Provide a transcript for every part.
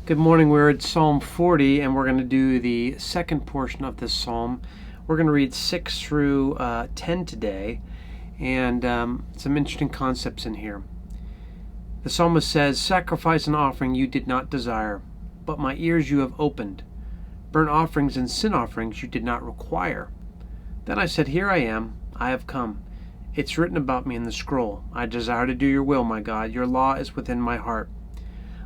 Good morning. We're at Psalm 40, and we're going to do the second portion of this psalm. We're going to read 6 through 10 today, and some interesting concepts in here. The psalmist says, "Sacrifice and offering you did not desire, but my ears you have opened. Burnt offerings and sin offerings you did not require. Then I said, Here I am, I have come. It's written about me in the scroll. I desire to do your will, my God. Your law is within my heart.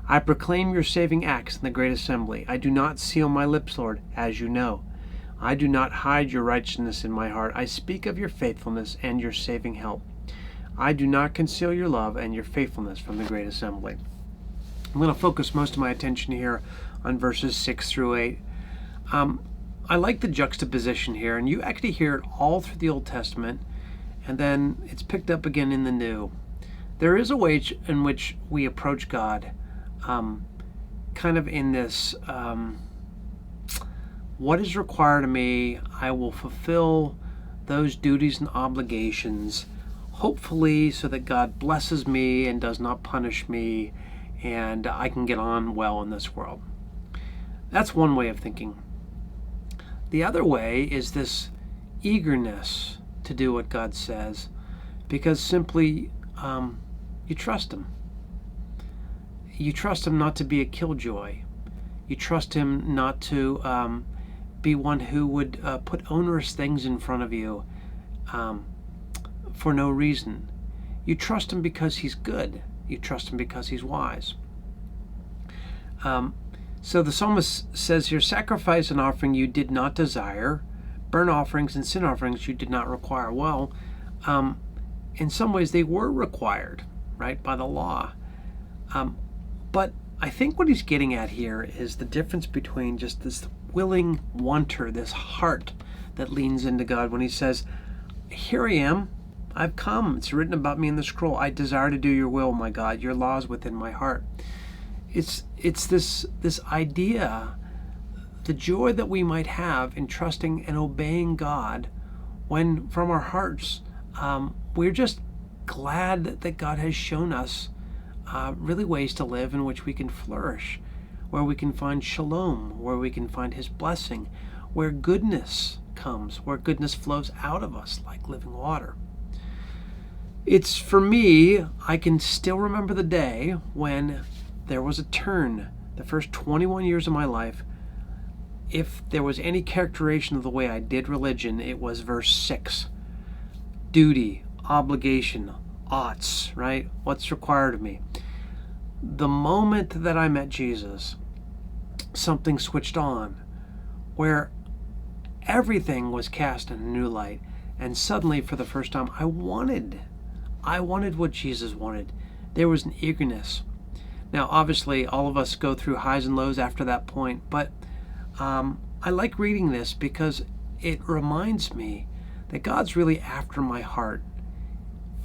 I proclaim your saving acts in the great assembly. I do not seal my lips, Lord, as you know. I do not hide your righteousness in my heart. I speak of your faithfulness and your saving help. I do not conceal your love and your faithfulness from the great assembly." I'm going to focus most of my attention here on verses 6 through 8. I like the juxtaposition here, and you actually hear it all through the Old Testament, and then it's picked up again in the New. There is a way in which we approach God, kind of in this, what is required of me, I will fulfill those duties and obligations, hopefully so that God blesses me and does not punish me, and I can get on well in this world. That's one way of thinking. The other way is this eagerness to do what God says, because simply you trust Him. You trust Him not to be a killjoy. You trust Him not to be one who would put onerous things in front of you for no reason. You trust Him because He's good. You trust Him because He's wise. So the psalmist says here, "Sacrifice and offering you did not desire, burnt offerings and sin offerings you did not require." Well, in some ways they were required, right, by the law. But I think what he's getting at here is the difference between just this willing wanter, this heart that leans into God when he says, "Here I am, I've come. It's written about me in the scroll. I desire to do your will, my God. Your law is within my heart." It's this idea, the joy that we might have in trusting and obeying God when from our hearts we're just glad that God has shown us really ways to live in which we can flourish, where we can find shalom, where we can find His blessing, where goodness comes, where goodness flows out of us like living water. It's, for me, I can still remember the day when there was a turn. The first 21 years of my life, if there was any characterization of the way I did religion, it was verse 6. Duty, obligation, oughts, right? What's required of me? The moment that I met Jesus, something switched on where everything was cast in a new light, and suddenly for the first time I wanted what Jesus wanted. There was an eagerness. Now obviously all of us go through highs and lows after that point, but I like reading this because it reminds me that God's really after my heart.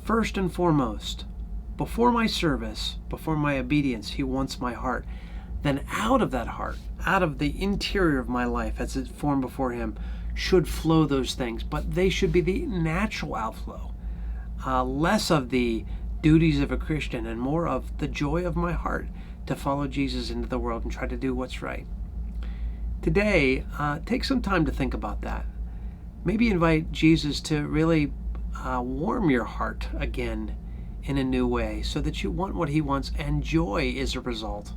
First and foremost, before my service, before my obedience, He wants my heart. Then out of that heart, out of the interior of my life as it's formed before Him, should flow those things. But they should be the natural outflow. Less of the duties of a Christian and more of the joy of my heart to follow Jesus into the world and try to do what's right. Today, take some time to think about that. Maybe invite Jesus to really warm your heart again in a new way so that you want what He wants, and joy is a result,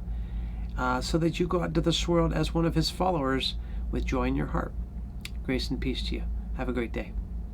so that you go out to this world as one of His followers with joy in your heart. Grace and peace to you. Have a great day.